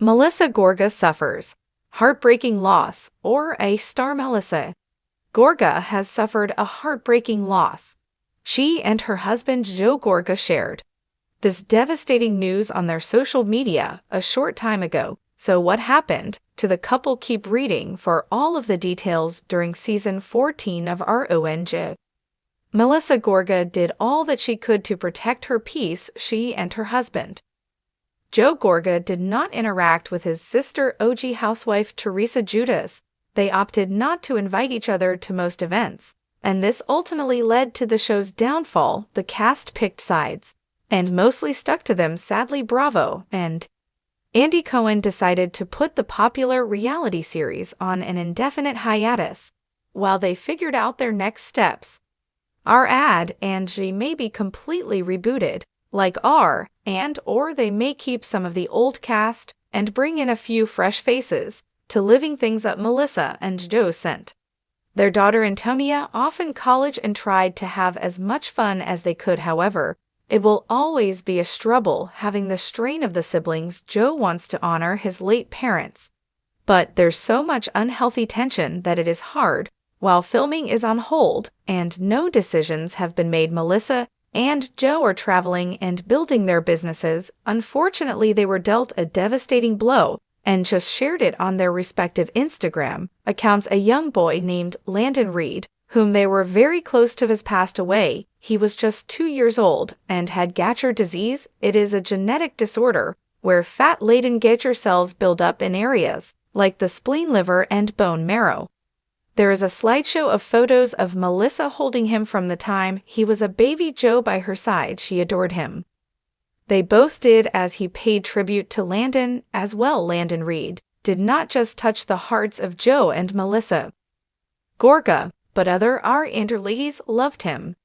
Melissa Gorga suffers heartbreaking loss, or a star. Melissa Gorga has suffered a heartbreaking loss. She and her husband Joe Gorga shared this devastating news on their social media a short time ago. So what happened to the couple? Keep reading for all of the details during season 14 of RONG. Melissa Gorga did all that she could to protect her peace. She and her husband Joe Gorga did not interact with his sister OG housewife Teresa Judas. They opted not to invite each other to most events, and this ultimately led to the show's downfall. The cast picked sides and mostly stuck to them. Sadly, Bravo and Andy Cohen decided to put the popular reality series on an indefinite hiatus while they figured out their next steps. R&G may be completely rebooted, like or they may keep some of the old cast and bring in a few fresh faces to living things up. Melissa and Joe sent their daughter Antonia off in college and tried to have as much fun as they could. However, it will always be a struggle having the strain of the siblings. Joe wants to honor his late parents, but there's so much unhealthy tension that it is hard. While filming is on hold and no decisions have been made, Melissa and Joe are traveling and building their businesses. Unfortunately, they were dealt a devastating blow and just shared it on their respective Instagram accounts. A young boy named Landon Reed, whom they were very close to, has passed away. He was just 2 years old and had Gaucher disease. It is a genetic disorder where fat-laden Gaucher cells build up in areas like the spleen, liver, and bone marrow. There is a slideshow of photos of Melissa holding him from the time he was a baby. Joe by her side. She adored him. They both did, as he paid tribute to Landon as well. Landon Reed did not just touch the hearts of Joe and Melissa Gorga, but other R&R ladies loved him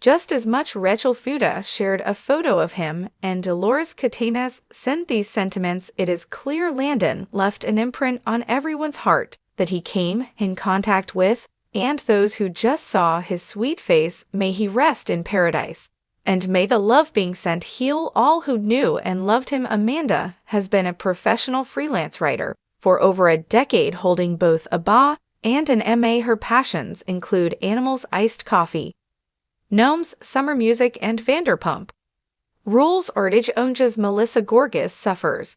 just as much. Rachel Fuda shared a photo of him, and Dolores Catenas sent these sentiments. It is clear Landon left an imprint on everyone's heart that he came in contact with, and those who just saw his sweet face. May he rest in paradise, and may the love being sent heal all who knew and loved him. Amanda has been a professional freelance writer for over a decade, holding both a BA and an MA. Her passions include animals, iced coffee, gnomes, summer music, and Vanderpump Rules. Onges Melissa Gorga suffers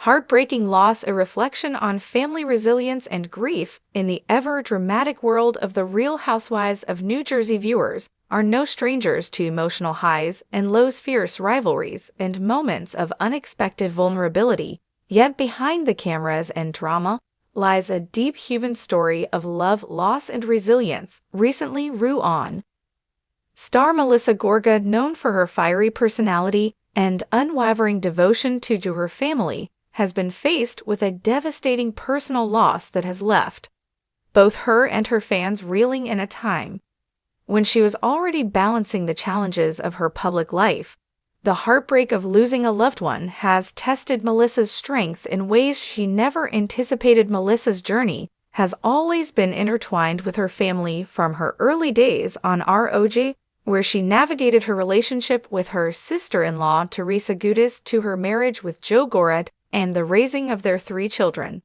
heartbreaking loss, a reflection on family resilience and grief in the ever-dramatic world of the Real Housewives of New Jersey. Viewers are no strangers to emotional highs and lows, fierce rivalries, and moments of unexpected vulnerability. Yet behind the cameras and drama lies a deep human story of love, loss, and resilience. Recently, RuOn star Melissa Gorga, known for her fiery personality and unwavering devotion to her family, has been faced with a devastating personal loss that has left both her and her fans reeling in a time when she was already balancing the challenges of her public life. The heartbreak of losing a loved one has tested Melissa's strength in ways she never anticipated. Melissa's journey has always been intertwined with her family, from her early days on ROG, where she navigated her relationship with her sister-in-law Teresa Judas, to her marriage with Joe Gorga and the raising of their 3 children.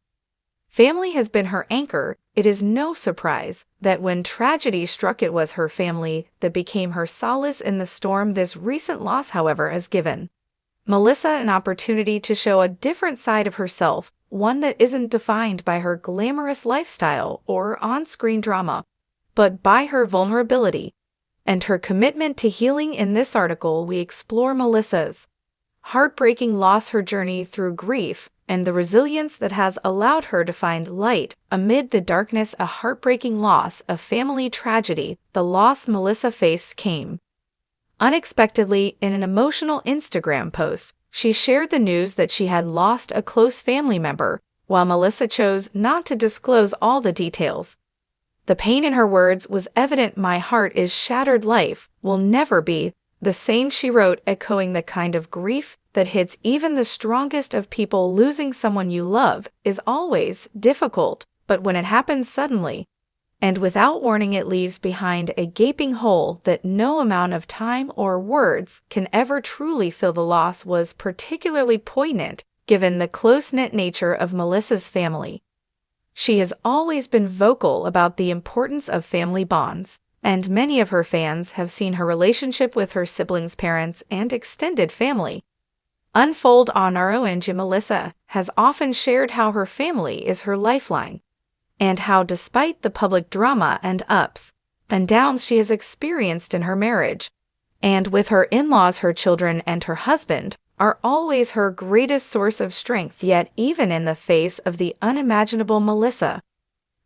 Family has been her anchor. It is no surprise that when tragedy struck, it was her family that became her solace in the storm. This recent loss, however, has given Melissa an opportunity to show a different side of herself, one that isn't defined by her glamorous lifestyle or on-screen drama, but by her vulnerability and her commitment to healing. In this article, we explore Melissa's heartbreaking loss, her journey through grief, and the resilience that has allowed her to find light amid the darkness. A heartbreaking loss, a family tragedy. The loss Melissa faced came unexpectedly. In an emotional Instagram post, she shared the news that she had lost a close family member. While Melissa chose not to disclose all the details, the pain in her words was evident. My heart is shattered. Life will never be the same, she wrote, echoing the kind of grief that hits even the strongest of people. Losing someone you love is always difficult, but when it happens suddenly and without warning, it leaves behind a gaping hole that no amount of time or words can ever truly fill. The loss was particularly poignant given the close-knit nature of Melissa's family. She has always been vocal about the importance of family bonds, and many of her fans have seen her relationship with her siblings' parents and extended family unfold on our own. Melissa has often shared how her family is her lifeline, and how despite the public drama and ups and downs she has experienced in her marriage and with her in-laws, her children and her husband are always her greatest source of strength. Yet even in the face of the unimaginable, Melissa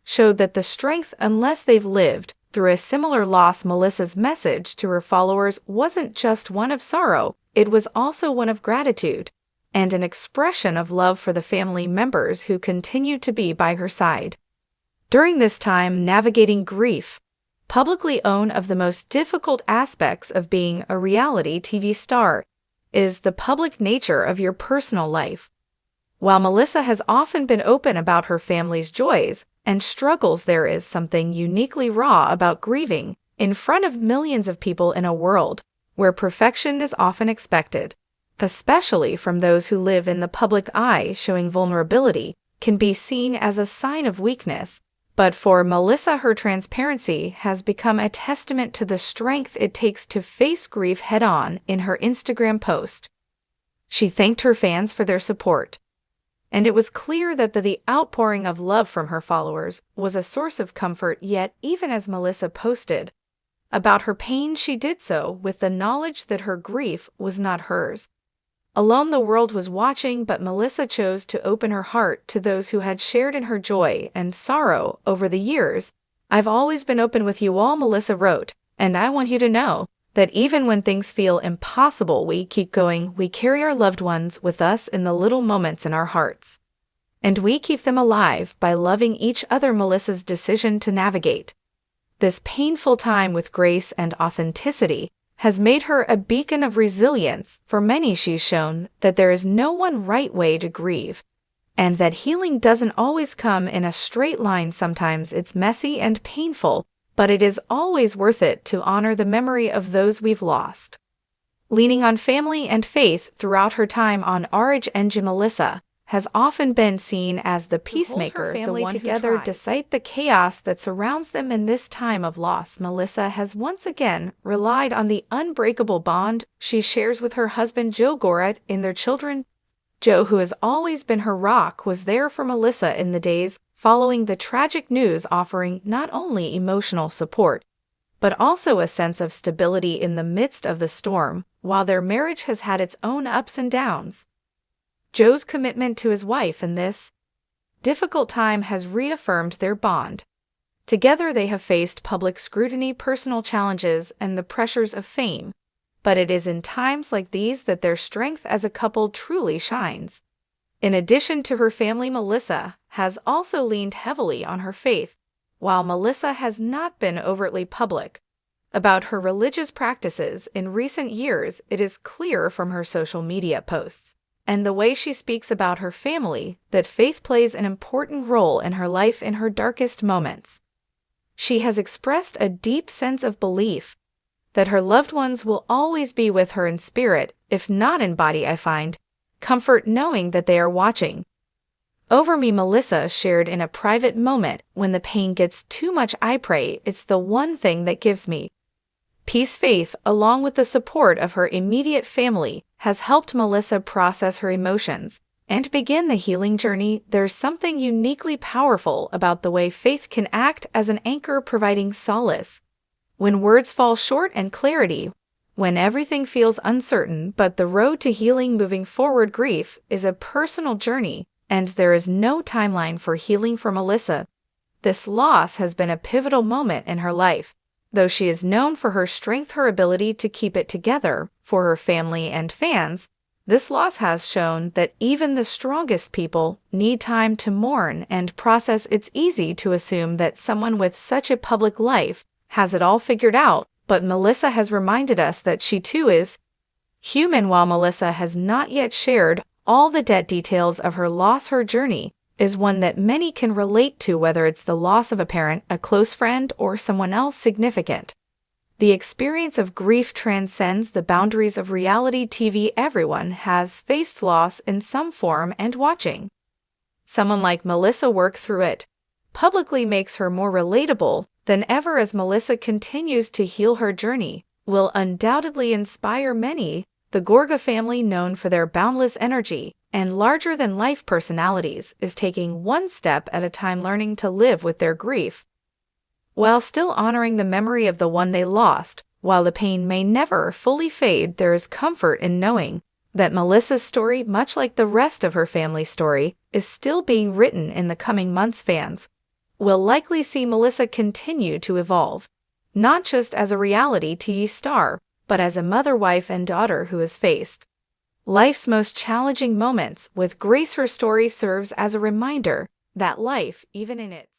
showed that the strength unless they've lived through a similar loss. Melissa's message to her followers wasn't just one of sorrow, it was also one of gratitude and an expression of love for the family members who continued to be by her side. During this time, navigating grief, publicly one of the most difficult aspects of being a reality TV star is the public nature of your personal life. While Melissa has often been open about her family's joys and struggles, there is something uniquely raw about grieving in front of millions of people in a world where perfection is often expected, especially from those who live in the public eye. Showing vulnerability can be seen as a sign of weakness, but for Melissa, her transparency has become a testament to the strength it takes to face grief head-on. In her Instagram post, she thanked her fans for their support, and it was clear that the outpouring of love from her followers was a source of comfort. Yet even as Melissa posted about her pain, she did so with the knowledge that her grief was not hers alone. The world was watching, but Melissa chose to open her heart to those who had shared in her joy and sorrow over the years. "I've always been open with you all," Melissa wrote, "and I want you to know that even when things feel impossible, we keep going. We carry our loved ones with us in the little moments in our hearts, and we keep them alive by loving each other." Melissa's decision to navigate this painful time with grace and authenticity has made her a beacon of resilience for many. She's shown that there is no one right way to grieve, and that healing doesn't always come in a straight line. Sometimes it's messy and painful, but it is always worth it to honor the memory of those we've lost. Leaning on family and faith throughout her time on RH, Melissa has often been seen as the peacemaker, the one together despite the chaos that surrounds them in this time of loss. Melissa has once again relied on the unbreakable bond she shares with her husband Joe Gorga and their children. Joe, who has always been her rock, was there for Melissa in the days following the tragic news, offering not only emotional support, but also a sense of stability in the midst of the storm. While their marriage has had its own ups and downs, Joe's commitment to his wife in this difficult time has reaffirmed their bond. Together they have faced public scrutiny, personal challenges, and the pressures of fame, but it is in times like these that their strength as a couple truly shines. In addition to her family, Melissa has also leaned heavily on her faith. While Melissa has not been overtly public about her religious practices in recent years, it is clear from her social media posts and the way she speaks about her family that faith plays an important role in her life. In her darkest moments, she has expressed a deep sense of belief that her loved ones will always be with her in spirit, if not in body. "I find comfort knowing that they are watching over me," Melissa shared in a private moment. "When the pain gets too much, I pray. It's the one thing that gives me peace." Faith, along with the support of her immediate family, has helped Melissa process her emotions and begin the healing journey. There's something uniquely powerful about the way faith can act as an anchor, providing solace when words fall short and clarity when everything feels uncertain. But the road to healing, moving forward, grief is a personal journey, and there is no timeline for healing for Melissa. This loss has been a pivotal moment in her life. Though she is known for her strength, her ability to keep it together for her family and fans, this loss has shown that even the strongest people need time to mourn and process. It's easy to assume that someone with such a public life has it all figured out, but Melissa has reminded us that she too is human. While Melissa has not yet shared all the details of her loss, her journey is one that many can relate to, whether it's the loss of a parent, a close friend, or someone else significant. The experience of grief transcends the boundaries of reality TV. Everyone has faced loss in some form, and watching someone like Melissa work through it publicly makes her more relatable than ever. As Melissa continues to heal, her journey will undoubtedly inspire many. The Gorga family, known for their boundless energy and larger-than-life personalities, is taking one step at a time, learning to live with their grief while still honoring the memory of the one they lost. While the pain may never fully fade, there is comfort in knowing that Melissa's story, much like the rest of her family's story, is still being written. In the coming months, fans will likely see Melissa continue to evolve, not just as a reality TV star, but as a mother, wife, and daughter who has faced life's most challenging moments with grace. Her story serves as a reminder that life, even in its